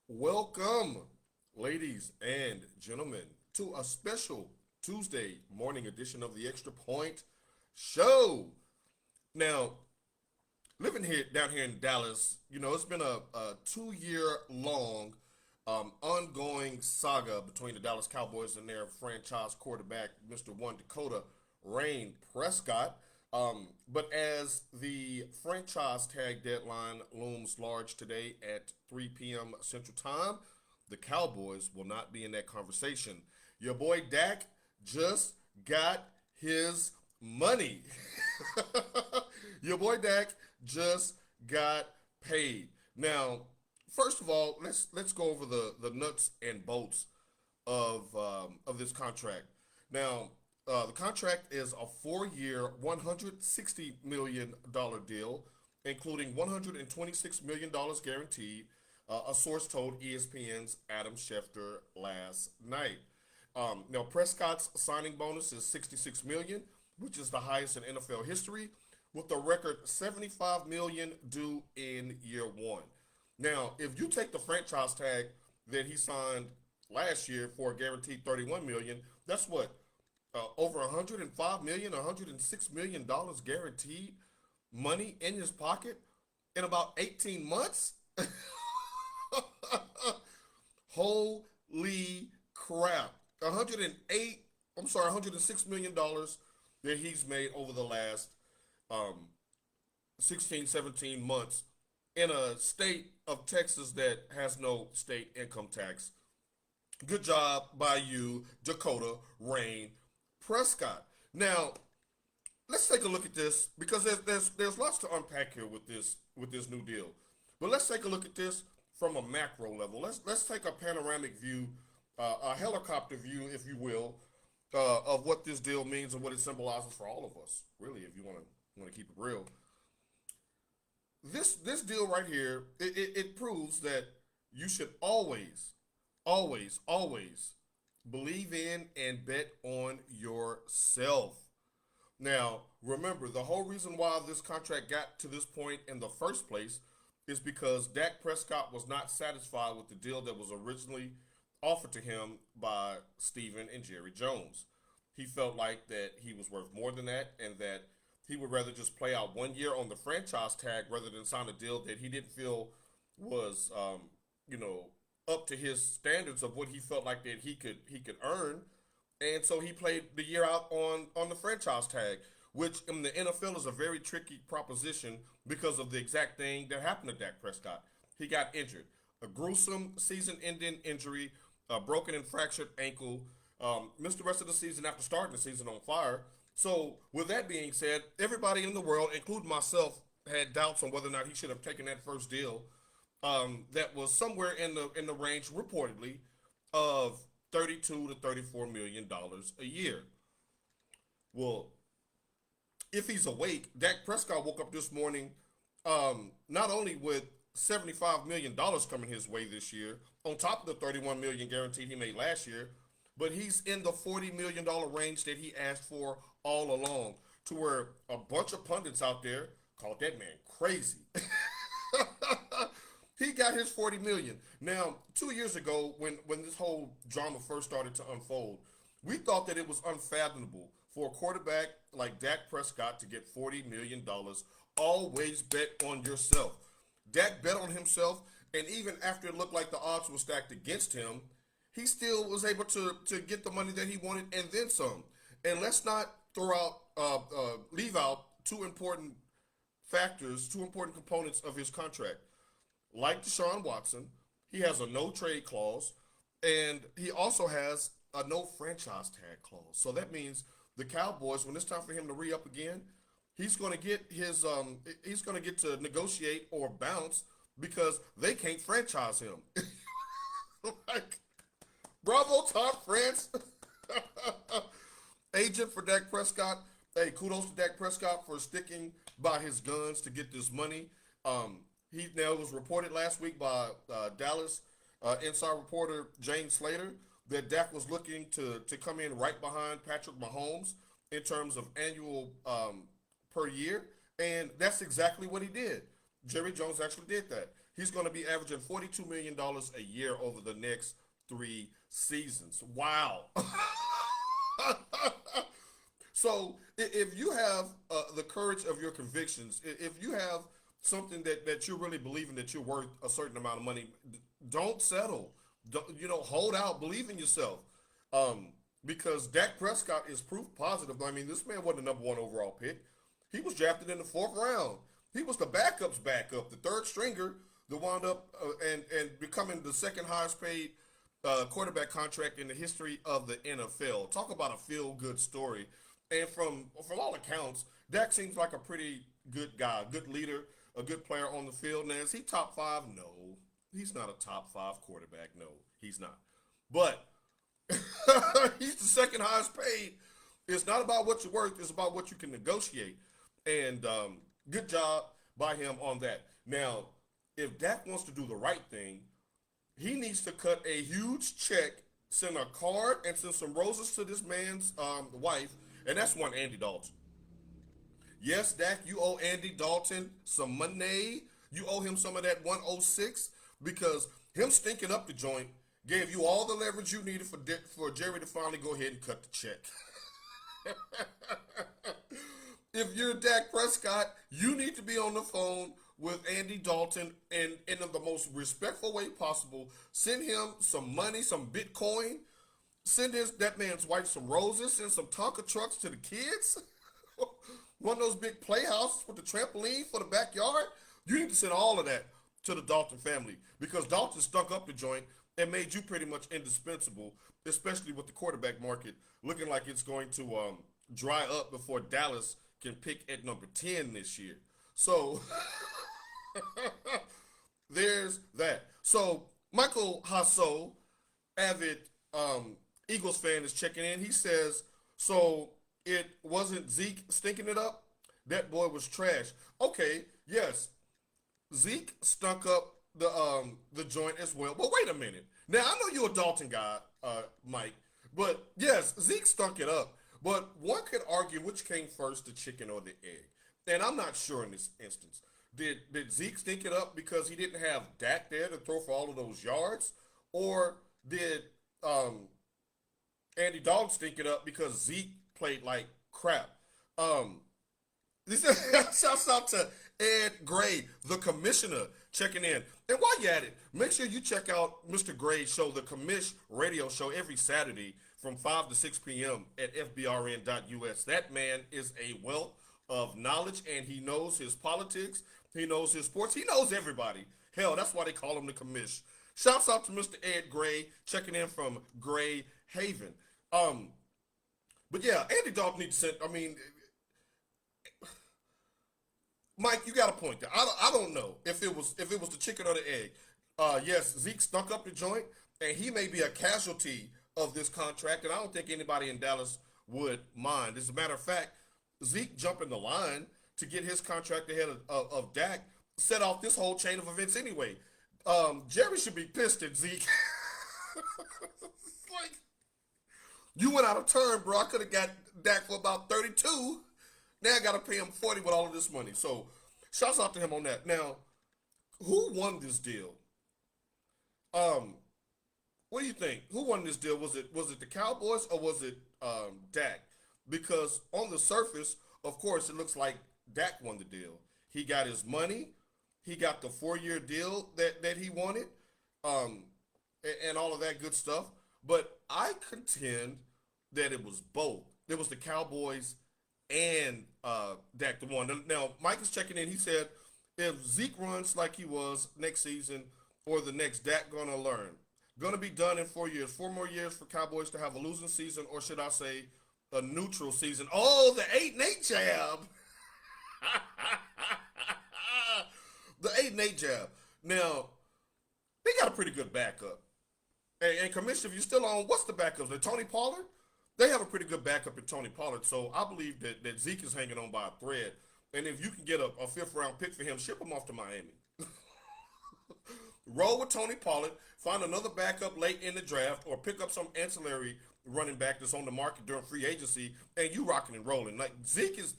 Welcome, ladies and gentlemen, to a special Tuesday morning edition of the Extra Point Show. Now, living here down here in Dallas, it's been a 2 year long ongoing saga between the Dallas Cowboys and their franchise quarterback, Mr. One Dakota Rain Prescott. But as the franchise tag deadline looms large today at 3 p.m. Central Time, the Cowboys will not be in that conversation. Your boy Dak just got his money. Your boy Dak just got paid. Now, first of all, let's go over the nuts and bolts of this contract. Now, the contract is a 4 year, $160 million deal, including $126 million guaranteed. A source told ESPN's Adam Schefter last night. Now Prescott's signing bonus is $66 million, which is the highest in NFL history, with a record $75 million due in year one. Now, if you take the franchise tag that he signed last year for a guaranteed $31 million, that's what over $105 million, $106 million guaranteed money in his pocket in about 18 months. Holy crap. 108, I'm sorry, $106 million that he's made over the last um, 16, 17 months in a state of Texas that has no state income tax. Good job by you, Dakota Rain Prescott. Now, let's take a look at this because there's lots to unpack here with this new deal. But let's take a look at this from a macro level. Let's take a panoramic view, a helicopter view, if you will, of what this deal means and what it symbolizes for all of us. Really, if you want to keep it real, this deal right here it proves that you should always believe in and bet on yourself. Now, remember, the whole reason why this contract got to this point in the first place is because Dak Prescott was not satisfied with the deal that was originally offered to him by Stephen and Jerry Jones. He felt like that he was worth more than that and that he would rather just play out 1 year on the franchise tag rather than sign a deal that he didn't feel was, up to his standards of what he felt like that he could earn, and so he played the year out on the franchise tag, which in the NFL is a very tricky proposition because of the exact thing that happened to Dak Prescott. He got injured, a gruesome season-ending injury, a broken and fractured ankle. Missed the rest of the season after starting the season on fire. So, with that being said, everybody in the world, including myself, had doubts on whether or not he should have taken that first deal that was somewhere in the range reportedly of 32 to 34 million dollars a year. Well, if he's awake, Dak Prescott woke up this morning not only with $75 million coming his way this year, on top of the 31 million guaranteed he made last year, but he's in the $40 million range that he asked for all along. To where a bunch of pundits out there called that man crazy. He got his 40 million. Now, 2 years ago, when this whole drama first started to unfold, we thought that it was unfathomable for a quarterback like Dak Prescott to get $40 million. Always bet on yourself. Dak bet on himself, and even after it looked like the odds were stacked against him, he still was able to get the money that he wanted and then some. And let's not leave out two important factors, two important components of his contract. Like Deshaun Watson, he has a no trade clause, and he also has a no franchise tag clause. So that means the Cowboys, when it's time for him to re up again, he's going to get to negotiate or bounce because they can't franchise him. Like, bravo, Tom France, agent for Dak Prescott. Hey, kudos to Dak Prescott for sticking by his guns to get this money. He now it was reported last week by Dallas inside reporter James Slater that Dak was looking to come in right behind Patrick Mahomes in terms of annual per year, and that's exactly what he did. Jerry Jones actually did that. He's going to be averaging $42 million a year over the next 3 seasons. Wow. So if you have the courage of your convictions, if you have something that you're really believing that you're worth a certain amount of money, don't settle. Don't, hold out. Believe in yourself. Um, because Dak Prescott is proof positive. I mean, this man wasn't the number one overall pick. He was drafted in the fourth round. He was the backup's backup, the third stringer that wound up and becoming the second highest paid quarterback contract in the history of the NFL. Talk about a feel good story. And from all accounts, Dak seems like a pretty good guy, good leader, a good player on the field. Now, is he top five? No, he's not a top five quarterback. No, he's not. But he's the second highest paid. It's not about what you're worth. It's about what you can negotiate. And good job by him on that. Now, if Dak wants to do the right thing, he needs to cut a huge check, send a card, and send some roses to this man's wife, and that's one Andy Dalton. Yes, Dak, you owe Andy Dalton some money. You owe him some of that 106 because him stinking up the joint gave you all the leverage you needed for Jerry to finally go ahead and cut the check. If you're Dak Prescott, you need to be on the phone with Andy Dalton and in the most respectful way possible. Send him some money, some Bitcoin. Send that man's wife some roses. Send some Tonka trucks to the kids. One of those big playhouses with the trampoline for the backyard. You need to send all of that to the Dalton family because Dalton stunk up the joint and made you pretty much indispensable, especially with the quarterback market looking like it's going to dry up before Dallas can pick at number 10 this year. So there's that. So Michael Hasso, avid Eagles fan, is checking in. He says, so it wasn't Zeke stinking it up? That boy was trash. Okay, yes, Zeke stunk up the joint as well. But wait a minute. Now, I know you're a Dalton guy, Mike, but yes, Zeke stunk it up. But one could argue which came first, the chicken or the egg. And I'm not sure in this instance. Did Zeke stink it up because he didn't have Dak there to throw for all of those yards? Or did Andy Dalton stink it up because Zeke played like crap? This shouts out to Ed Gray, the commissioner, checking in. And while you're at it, make sure you check out Mr. Gray's show, the Commish radio show, every Saturday from 5 to 6 p.m. at fbrn.us. That man is a wealth of knowledge, and he knows his politics, he knows his sports, he knows everybody. Hell, that's why they call him the Commish. Shouts out to Mr. Ed Gray, checking in from Gray Haven. But yeah, Andy Dalton needs to send, I mean, Mike, you got a point there. I don't know if it was the chicken or the egg. Yes, Zeke stunk up the joint, and he may be a casualty of this contract, and I don't think anybody in Dallas would mind. As a matter of fact, Zeke jumping the line to get his contract ahead of Dak set off this whole chain of events anyway. Jerry should be pissed at Zeke. Like, you went out of turn, bro. I could have got Dak for about 32. Now I got to pay him 40 with all of this money. So, shouts out to him on that. Now, who won this deal? What do you think? Who won this deal? Was it the Cowboys or was it Dak? Because on the surface, of course, it looks like Dak won the deal. He got his money. He got the 4-year deal that he wanted, and all of that good stuff. But I contend that it was both. It was the Cowboys and Dak the one. Now, Mike is checking in. He said, if Zeke runs like he was next season or the next, Dak going to learn. Going to be done in 4 years. 4 more years for Cowboys to have a losing season, or should I say a neutral season. Oh, the 8-8 jab. The 8-8 jab. Now, they got a pretty good backup. And Commissioner, if you're still on, what's the backup? The Tony Pollard? They have a pretty good backup in Tony Pollard, so I believe that Zeke is hanging on by a thread. And if you can get a 5th-round pick for him, ship him off to Miami. Roll with Tony Pollard, find another backup late in the draft, or pick up some ancillary running back that's on the market during free agency, and you rocking and rolling. Like, Zeke is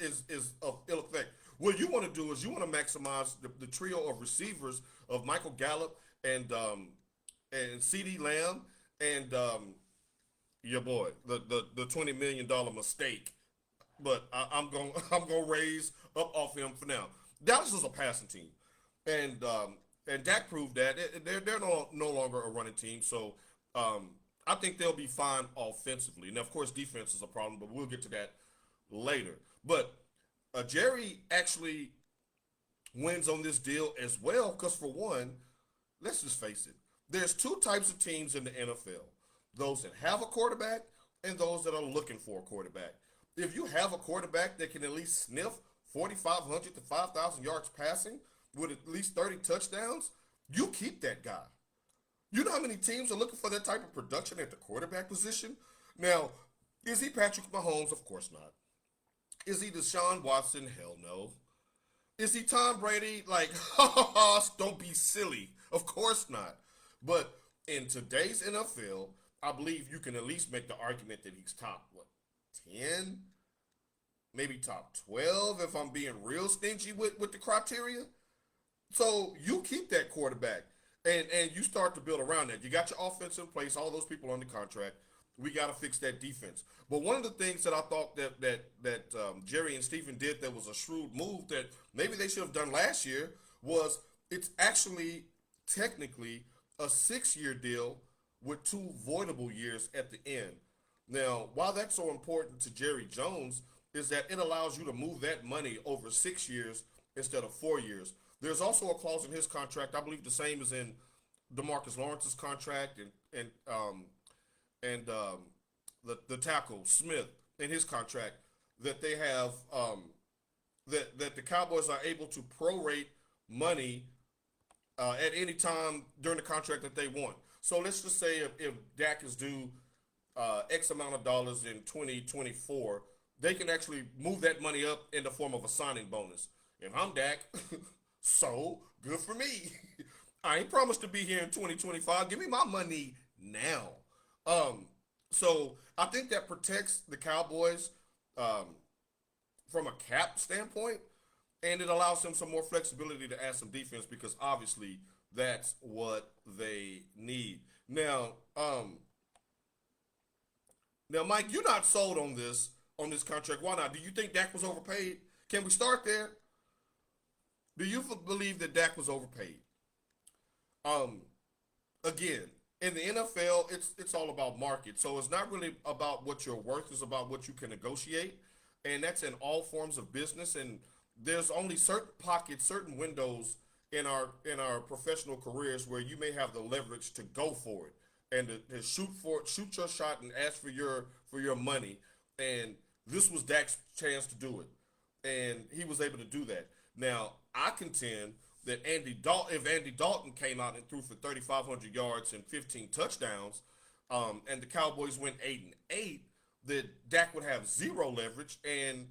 of ill effect. What you want to do is you want to maximize the trio of receivers of Michael Gallup and C.D. Lamb and your boy, the $20 million mistake. But I'm going I'm gonna raise up off him for now. Dallas is a passing team, and Dak proved that they're no longer a running team. So um, I think they'll be fine offensively. Now, of course, defense is a problem, but we'll get to that later. But Jerry actually wins on this deal as well because for one, let's just face it, there's two types of teams in the NFL: those that have a quarterback and those that are looking for a quarterback. If you have a quarterback that can at least sniff 4,500 to 5,000 yards passing with at least 30 touchdowns, you keep that guy. You know how many teams are looking for that type of production at the quarterback position? Now, is he Patrick Mahomes? Of course not. Is he Deshaun Watson? Hell no. Is he Tom Brady? Like, don't be silly. Of course not. But in today's NFL, I believe you can at least make the argument that he's top, what, 10? Maybe top 12 if I'm being real stingy with the criteria. So you keep that quarterback and you start to build around that. You got your offense in place, all those people under contract. We got to fix that defense. But one of the things that I thought that Jerry and Stephen did that was a shrewd move that maybe they should have done last year was it's actually technically a 6-year deal with two voidable years at the end. Now, why that's so important to Jerry Jones is that it allows you to move that money over 6 years instead of 4 years. There's also a clause in his contract. I believe the same is in DeMarcus Lawrence's contract and the tackle Smith in his contract that they have that the Cowboys are able to prorate money at any time during the contract that they want. So let's just say if Dak is due X amount of dollars in 2024, they can actually move that money up in the form of a signing bonus. If I'm Dak, so good for me. I ain't promised to be here in 2025. Give me my money now. So I think that protects the Cowboys from a cap standpoint, and it allows them some more flexibility to add some defense because obviously that's what they need. Now, Mike, you're not sold on this contract. Why not? Do you think Dak was overpaid? Can we start there? Do you believe that Dak was overpaid? Um, Again, in the NFL, it's all about market. So it's not really about what you're worth; it's about what you can negotiate, and that's in all forms of business. And there's only certain pockets, certain windows in our professional careers where you may have the leverage to go for it and to shoot your shot and ask for your money. And this was Dak's chance to do it, and he was able to do that. Now I contend that if Andy Dalton came out and threw for 3,500 yards and 15 touchdowns, and the Cowboys went 8-8, that Dak would have zero leverage, and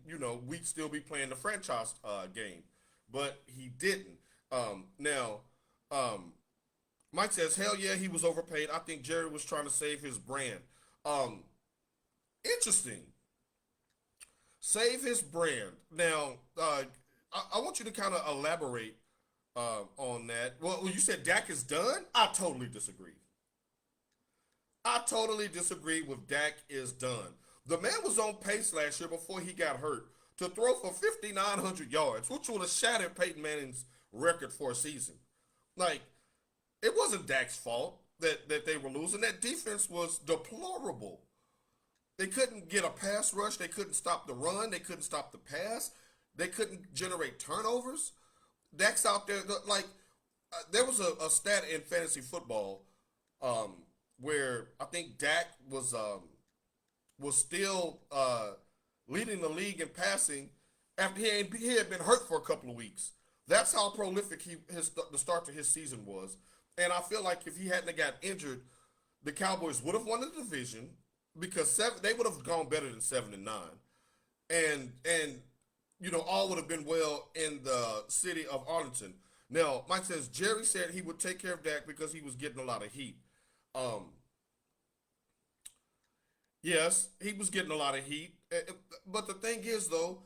we'd still be playing the franchise game, but he didn't. Now, Mike says, "Hell yeah, he was overpaid. I think Jerry was trying to save his brand." Um, Interesting. Save his brand. Now, I want you to kind of elaborate on that. Well, you said Dak is done. I totally disagree. I totally disagree with Dak is done. The man was on pace last year before he got hurt to throw for 5,900 yards, which would have shattered Peyton Manning's record for a season. Like, it wasn't Dak's fault that they were losing. That defense was deplorable. They couldn't get a pass rush. They couldn't stop the run. They couldn't stop the pass. They couldn't generate turnovers. Dak's out there, like, there was a stat in fantasy football where I think Dak was still leading the league in passing after he had been hurt for a couple of weeks. That's how prolific the start to his season was. And I feel like if he hadn't got injured, the Cowboys would have won the division because they would have gone better than 7-9, and all would have been well in the city of Arlington. Now, Mike says Jerry said he would take care of Dak because he was getting a lot of heat. Um, yes, he was getting a lot of heat, but the thing is though,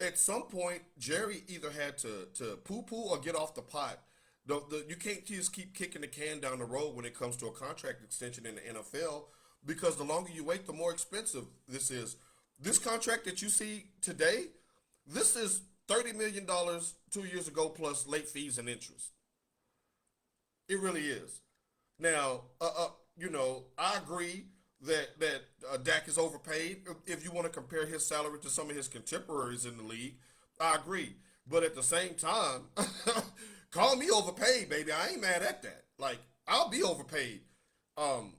at some point, Jerry either had to poo poo or get off the pot. You can't just keep kicking the can down the road when it comes to a contract extension in the NFL because the longer you wait, the more expensive this is. This contract that you see today, this is $30 million 2 years ago plus late fees and interest. It really is. Now, I agree that Dak is overpaid. If you want to compare his salary to some of his contemporaries in the league, I agree. But at the same time, call me overpaid, baby. I ain't mad at that. Like I'll be overpaid, um,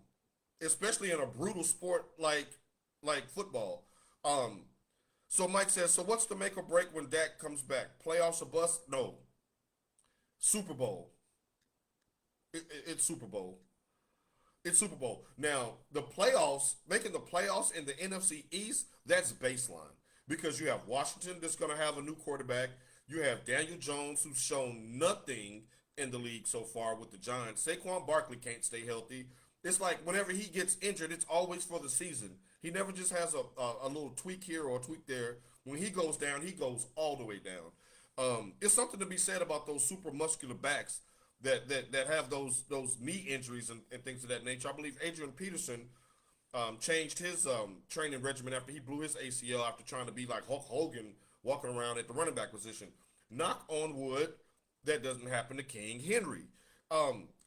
especially in a brutal sport like football. Um, so Mike says, so what's the make or break when Dak comes back? Playoffs or bust? No, Super Bowl. It's Super Bowl. It's Super Bowl. Now, the playoffs, making the playoffs in the NFC East, that's baseline. Because you have Washington that's going to have a new quarterback. You have Daniel Jones, who's shown nothing in the league so far with the Giants. Saquon Barkley can't stay healthy. It's like whenever he gets injured, it's always for the season. He never just has a little tweak here or a tweak there. When he goes down, he goes all the way down. It's something to be said about those super muscular backs that have those knee injuries and things of that nature. I believe Adrian Peterson changed his training regimen after he blew his ACL after trying to be like Hulk Hogan walking around at the running back position. Knock on wood, that doesn't happen to King Henry.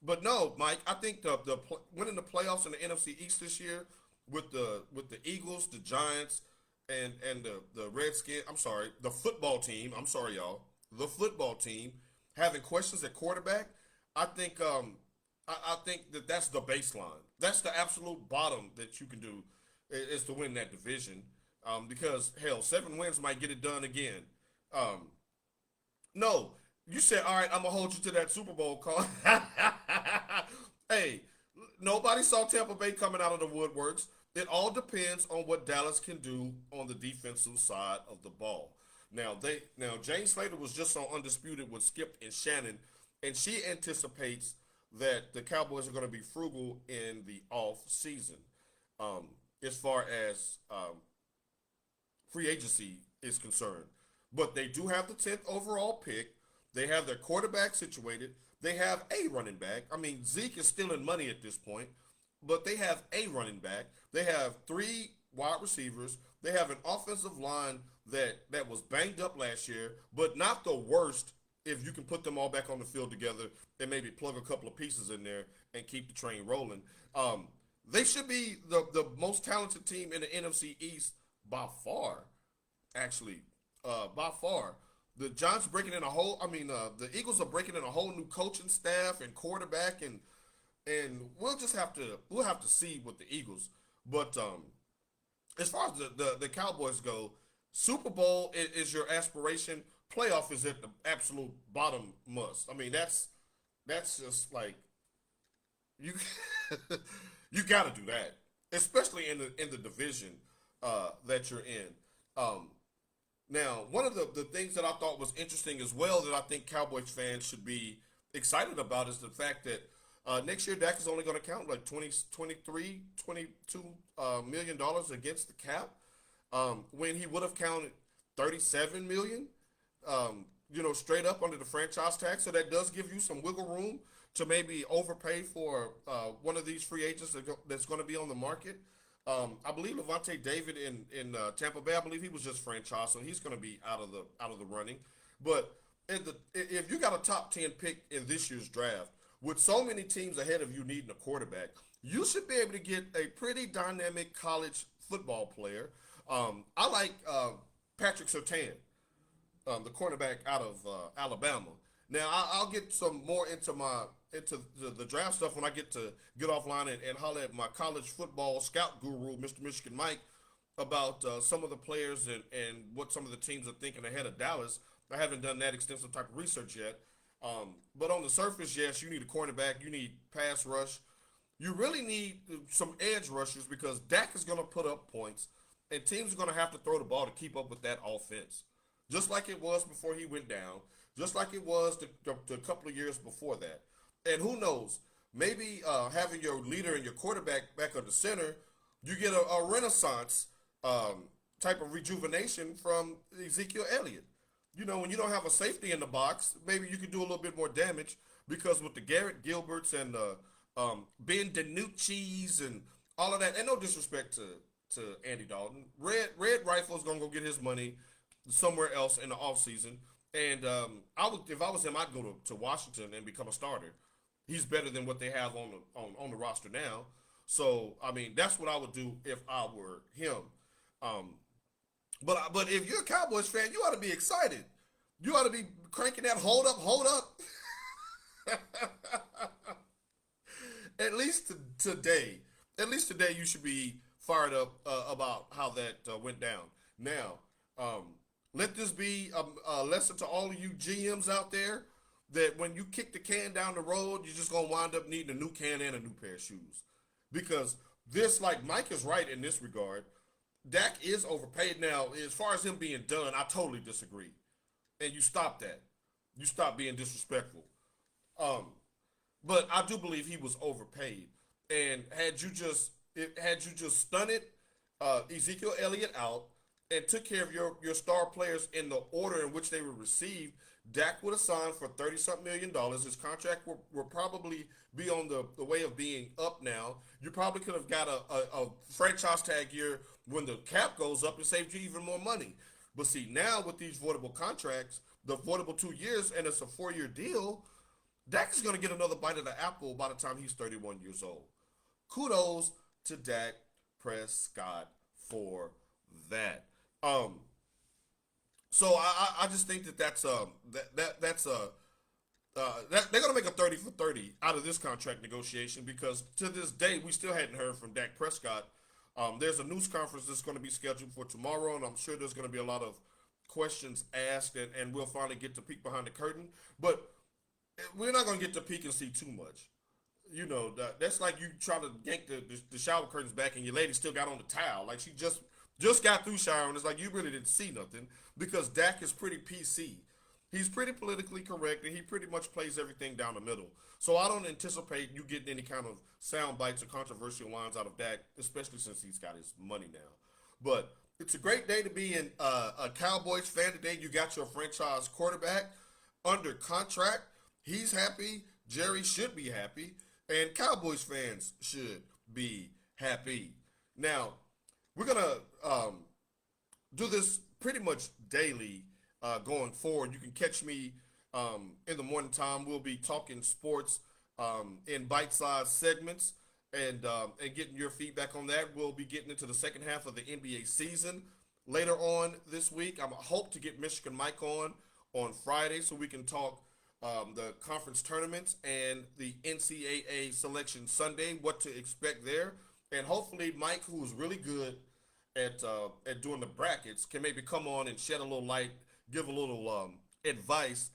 But no, Mike, I think winning the playoffs in the NFC East this year with the Eagles, the Giants, and the Redskins. I'm sorry, the football team. I'm sorry, y'all. The football team having questions at quarterback. I think I think that that's the baseline. That's the absolute bottom that you can do is to win that division. Because hell, 7 wins might get it done again. Um, no, you said all right. I'm gonna hold you to that Super Bowl call. Hey, nobody saw Tampa Bay coming out of the woodworks. It all depends on what Dallas can do on the defensive side of the ball. Now Jane Slater was just on Undisputed with Skip and Shannon, and she anticipates that the Cowboys are going to be frugal in the off season, as far as free agency is concerned. But they do have the 10th overall pick. They have their quarterback situated. They have a running back. I mean, Zeke is still in money at this point, but they have a running back. They have 3 wide receivers. They have an offensive line that was banged up last year, but not the worst if you can put them all back on the field together and maybe plug a couple of pieces in there and keep the train rolling. They should be the most talented team in the NFC East by far, actually, by far. The Giants breaking in a whole. I mean, the Eagles are breaking in a whole new coaching staff and quarterback, and we'll have to see with the Eagles. But as far as the Cowboys go, Super Bowl is your aspiration. Playoff is at the absolute bottom must. I mean, that's just like you you got to do that, especially in the division that you're in. Um, Now, one of the things that I thought was interesting as well that I think Cowboys fans should be excited about is the fact that next year Dak is only going to count like 20, 23, 22 million dollars against the cap, when he would have counted 37 million, straight up under the franchise tag. So that does give you some wiggle room to maybe overpay for one of these free agents that's going to be on the market. I believe Levante David in Tampa Bay. I believe he was just franchise, so he's going to be out of the running. But if you got a top 10 pick in this year's draft, with so many teams ahead of you needing a quarterback, you should be able to get a pretty dynamic college football player. I like Patrick Surtain, the cornerback out of Alabama. Now I'll get some more into the draft stuff when I get offline and holler at my college football scout guru, Mr. Michigan Mike, about some of the players and what some of the teams are thinking ahead of Dallas. I haven't done that extensive type of research yet. But on the surface, yes, you need a cornerback, you need pass rush, you really need some edge rushers because Dak is going to put up points, and teams are going to have to throw the ball to keep up with that offense, just like it was before he went down, just like it was the couple of years before that. And who knows, maybe having your leader and your quarterback back on the center, you get a renaissance type of rejuvenation from Ezekiel Elliott. When you don't have a safety in the box, maybe you can do a little bit more damage because with the Garrett Gilberts and Ben DiNucci's and all of that, and no disrespect to Andy Dalton, Red Rifle is gonna go get his money somewhere else in the offseason. And I would, if I was him, I'd go to Washington and become a starter. He's better than what they have on the roster now. So I mean, that's what I would do if I were him. Um, but if you're a Cowboys fan, you ought to be excited. You ought to be cranking that hold up. at least today, at least today, you should be fired up about how that went down. Now, let this be a lesson to all of you GMs out there that when you kick the can down the road, you're just gonna wind up needing a new can and a new pair of shoes. Because this, like Mike is right in this regard, Dak is overpaid. Now, as far as him being done, I totally disagree. And you stop that. You stop being disrespectful. Um, but I do believe he was overpaid. And had you just stunted Ezekiel Elliott out and took care of your star players in the order in which they were received, Dak would have signed for 30 something $1 million. His contract will probably be on the way of being up now. You probably could have got a franchise tag year when the cap goes up and saved you even more money. But see, now with these voidable contracts, the voidable 2 years, and it's a 4-year deal, Dak is going to get another bite of the apple by the time he's 31 years old. Kudos to Dak Prescott for that. Um, so I just think that they're gonna make a 30 for 30 out of this contract negotiation because to this day we still hadn't heard from Dak Prescott. There's a news conference that's going to be scheduled for tomorrow, and I'm sure there's going to be a lot of questions asked, and we'll finally get to peek behind the curtain. But we're not going to get to peek and see too much. That's like you try to yank the shower curtains back, and your lady still got on the towel, like she just got through showering. It's like you really didn't see nothing because Dak is pretty PC. He's pretty politically correct, and he pretty much plays everything down the middle. So I don't anticipate you getting any kind of sound bites or controversial lines out of Dak, especially since he's got his money now. But it's a great day to be a Cowboys fan today. You got your franchise quarterback under contract. He's happy. Jerry should be happy, and Cowboys fans should be happy. Now, we're gonna do this pretty much daily going forward. You can catch me in the morning time. We'll be talking sports in bite-sized segments and getting your feedback on that. We'll be getting into the second half of the NBA season later on this week. I hope to get Michigan Mike on Friday so we can talk the conference tournaments and the NCAA selection Sunday, what to expect there. And hopefully Mike, who's really good at doing the brackets, can maybe come on and shed a little light, give a little advice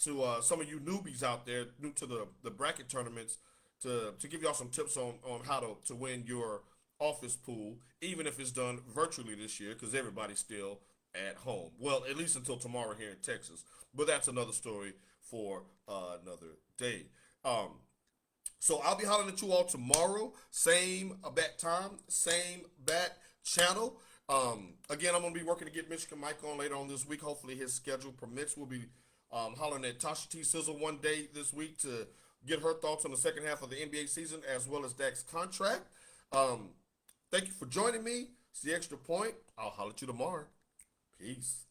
to some of you newbies out there new to the bracket tournaments to give y'all some tips on how to win your office pool, even if it's done virtually this year because everybody's still at home. Well, at least until tomorrow here in Texas. But that's another story for another day. So I'll be hollering at you all tomorrow. Same bat time, same bat channel. Again, I'm going to be working to get Michigan Mike on later on this week. Hopefully his schedule permits. We'll be hollering at Tasha T. Sizzle one day this week to get her thoughts on the second half of the NBA season as well as Dak's contract. Thank you for joining me. It's the Extra Point. I'll holler at you tomorrow. Peace.